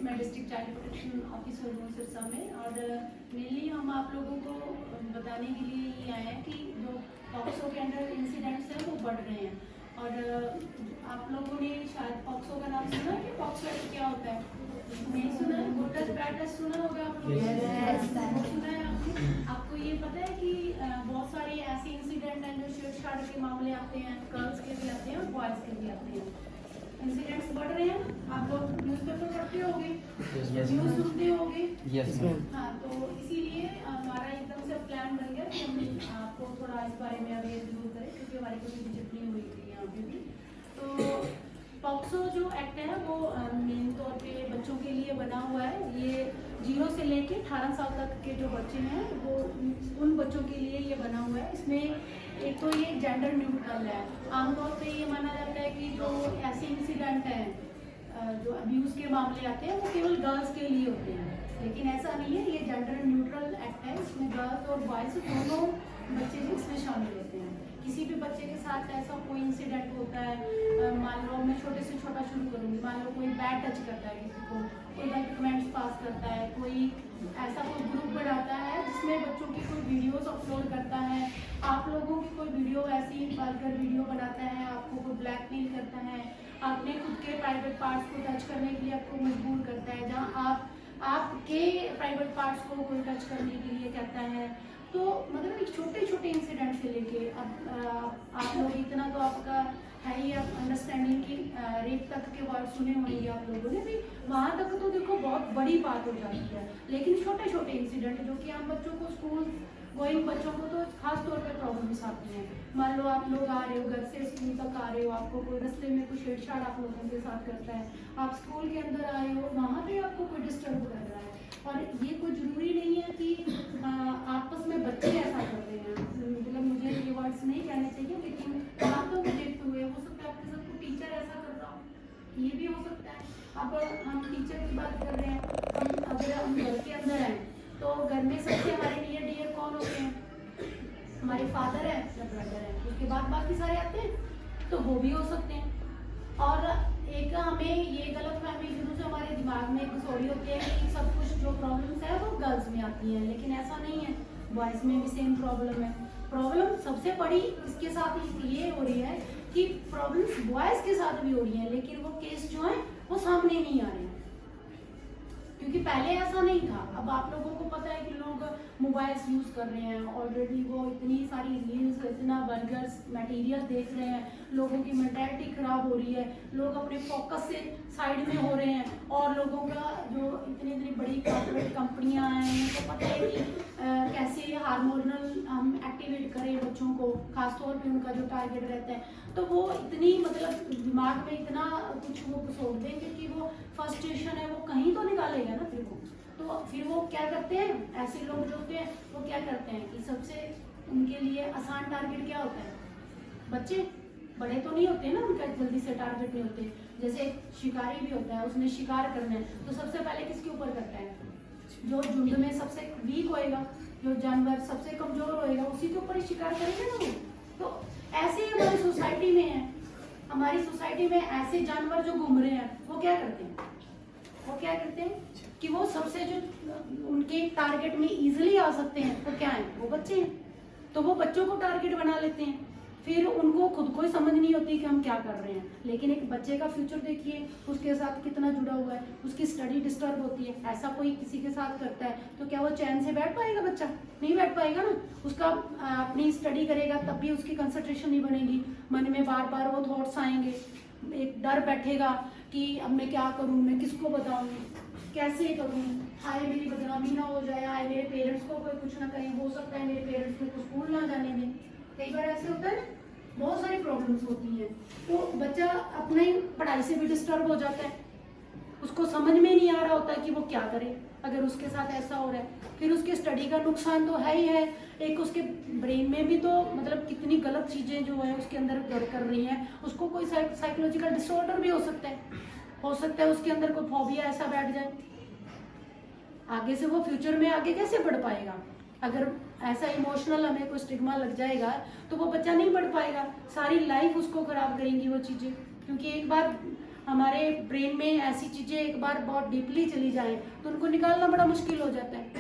मैं district child protection officer हूँ सिरसा में, और मेनली हम आप लोगों को बताने के लिए ये आए हैं कि जो पॉक्सो के अंडर इंसिडेंट्स हैं वो बढ़ रहे हैं। और आप लोगों ने शायद पॉक्सो का नाम सुना है कि पॉक्सो क्या होता है? नहीं सुना है? गुड टच बैड टच सुना होगा आप लोगों ने? सुना है आपने? आपको ये पता है कि बहुत सारे ऐसे इंसिडेंट हैं जो छेड़छाड़ के मामले आते हैं, गर्ल्स के भी आते हैं और बॉयज़ के भी आते हैं। इंसिडेंट्स बढ़ रहे हैं, आप लोग न्यूज़पेपर पढ़ते होंगे, न्यूज़ सुनते होंगे। हाँ, तो इसीलिए हमारा एकदम से प्लान बन गया कि हम आपको थोड़ा इस बारे में अवेयर जरूर करें, क्योंकि हमारी कोई विजिट नहीं हुई थी यहाँ पे भी। तो पॉक्सो जो एक्ट है वो मेन तौर पे बच्चों के लिए बना हुआ है। ये 0 से लेके 18 साल तक के जो बच्चे हैं वो उन बच्चों के लिए ये बना हुआ है। इसमें एक तो ये जेंडर न्यूट्रल है। आमतौर पे ये माना जाता है कि जो ऐसे इंसिडेंट हैं जो अब्यूज़ के मामले आते हैं वो केवल गर्ल्स के लिए होते हैं, लेकिन ऐसा नहीं है। ये जेंडर न्यूट्रल एक्ट है, इसमें गर्ल्स और बॉयज़ दोनों बच्चे भी इसमें शामिल होते हैं। किसी भी बच्चे के साथ ऐसा कोई इंसिडेंट होता है, मान लो मैं छोटे से छोटा शुरू करूँगी, मान लो कोई बैड टच करता है किसी को, कोई गलत कमेंट्स पास करता है, कोई ऐसा कोई ग्रुप बनाता है जिसमें बच्चों की कोई वीडियोस अपलोड करता है, आप लोगों की कोई वीडियो ऐसी वल्गर वीडियो बनाता है, आपको कोई ब्लैकमेल करता है, अपने खुद के प्राइवेट पार्ट्स को टच करने के लिए आपको मजबूर करता है, जहाँ आपके प्राइवेट पार्ट्स को कोई टच करने के लिए कहता है। तो मतलब एक छोटे छोटे इंसिडेंट से लेके अब आप लोग इतना तो आपका है ही अंडरस्टैंडिंग की रेप तक के वर्ड सुने होंगे आप लोगों ने भी, वहाँ तक तो देखो बहुत बड़ी बात हो जाती है। लेकिन छोटे छोटे इंसिडेंट जो कि हम बच्चों को, स्कूल गोइंग बच्चों को तो खास तौर पे प्रॉब्लम्स आती हैं। मान लो आप लोग आ रहे हो, घर से स्कूल तक आ रहे हो, आपको कोई रास्ते में कोई छेड़छाड़ आप लोगों के साथ करता है, आप स्कूल के अंदर आए हो, वहाँ पे आपको कोई डिस्टर्ब कर रहा है। और ये कोई ज़रूरी नहीं है कि आपस में बच्चे ऐसा कर रहे हैं, मतलब मुझे ये वर्ड्स नहीं कहने चाहिए, लेकिन बातों को देखते हुए हो सकता है आपके साथ कोई टीचर ऐसा कर रहा हो, ये भी हो सकता है। अब हम टीचर की बात कर रहे हैं, अगर हम घर के अंदर हैं तो घर में सबसे हमारे नियर डियर कौन होते हैं? हमारे फादर है या ब्रदर है, उसके बाद बाकी सारे आते हैं, तो वो भी हो सकते हैं। और एक हमें ये गलतफहमी शुरू से हमारे दिमाग में घुसोड़ी होती है कि सब कुछ जो प्रॉब्लम्स है वो गर्ल्स में आती हैं, लेकिन ऐसा नहीं है, बॉयज़ में भी सेम प्रॉब्लम है। प्रॉब्लम सबसे बड़ी इसके साथ ये हो रही है कि प्रॉब्लम्स बॉयज़ के साथ भी हो रही हैं, लेकिन वो केस जो है वो सामने नहीं आ रहे हैं, क्योंकि पहले ऐसा नहीं था। अब आप लोगों को पता है कि लोग मोबाइल्स यूज़ कर रहे हैं, ऑलरेडी वो इतनी सारी रील्स, इतना वर्गर्स मटेरियल देख रहे हैं, लोगों की मेंटालिटी ख़राब हो रही है, लोग अपने फोकस से साइड में हो रहे हैं, और लोगों का जो इतनी इतनी बड़ी कॉर्पोरेट कंपनियां हैं उनको पता है कि कैसे हार्मोनल हम एक्टिवेट करें बच्चों को, खासतौर पे उनका जो टारगेट रहता है, तो वो इतनी मतलब दिमाग में इतना कुछ वो घुसोड़ देंगे कि वो फ्रस्ट्रेशन है वो कहीं तो निकालेगा ना फिर वो क्या करते हैं, ऐसे लोग जो होते हैं वो क्या करते हैं कि सबसे उनके लिए आसान टारगेट क्या होता है? बच्चे बड़े तो नहीं होते ना, उनका जल्दी से टारगेट नहीं होते। जैसे शिकारी भी होता है, उसने शिकार करना है तो सबसे पहले किसके ऊपर करता है? जो झुंड में सबसे वीक होएगा, जो जानवर सबसे कमजोर होएगा, उसी के ऊपर ही शिकार करेंगे ना वो। तो ऐसे ही हमारी सोसाइटी में है, हमारी सोसाइटी में ऐसे जानवर जो घूम रहे हैं वो क्या करते हैं? वो क्या करते हैं कि वो सबसे जो उनके टारगेट में इजीली आ सकते हैं वो क्या है? वो बच्चे हैं, तो वो बच्चों को टारगेट बना लेते हैं। फिर उनको खुद को ही समझ नहीं होती कि हम क्या कर रहे हैं। लेकिन एक बच्चे का फ्यूचर देखिए, उसके साथ कितना जुड़ा हुआ है, उसकी स्टडी डिस्टर्ब होती है। ऐसा कोई किसी के साथ करता है तो क्या वो चैन से बैठ पाएगा? बच्चा नहीं बैठ पाएगा ना। उसका अपनी स्टडी करेगा तब भी उसकी कंसंट्रेशन नहीं बनेगी, मन में बार बार वो थॉट्स आएंगे, एक डर बैठेगा कि अब मैं क्या करूँ, मैं किसको बताऊँ, कैसे करूँ, हाय मेरी बदनामी ना हो जाए, हाय मेरे पेरेंट्स को कोई कुछ ना कहे, हो सकता है मेरे पेरेंट्स मेरे को स्कूल ना जाने दें। कई बार ऐसे होता है, बहुत सारी प्रॉब्लम्स होती हैं। तो बच्चा अपने पढ़ाई से भी डिस्टर्ब हो जाता है, उसको समझ में नहीं आ रहा होता कि वो क्या करे अगर उसके साथ ऐसा हो रहा है। फिर उसके स्टडी का नुकसान तो है ही है, एक उसके ब्रेन में भी तो मतलब कितनी गलत चीज़ें जो है उसके अंदर कर रही हैं। उसको कोई साइकोलॉजिकल डिसऑर्डर भी हो सकता है उसके अंदर कोई फोबिया ऐसा बैठ जाए। आगे से वो फ्यूचर में आगे कैसे बढ़ पाएगा? अगर ऐसा इमोशनल हमें कोई स्टिग्मा लग जाएगा तो वो बच्चा नहीं बढ़ पाएगा, सारी लाइफ उसको खराब करेंगी वो चीज़ें। क्योंकि एक बार हमारे ब्रेन में ऐसी चीजें एक बार बहुत डीपली चली जाएं तो उनको निकालना बड़ा मुश्किल हो जाता है।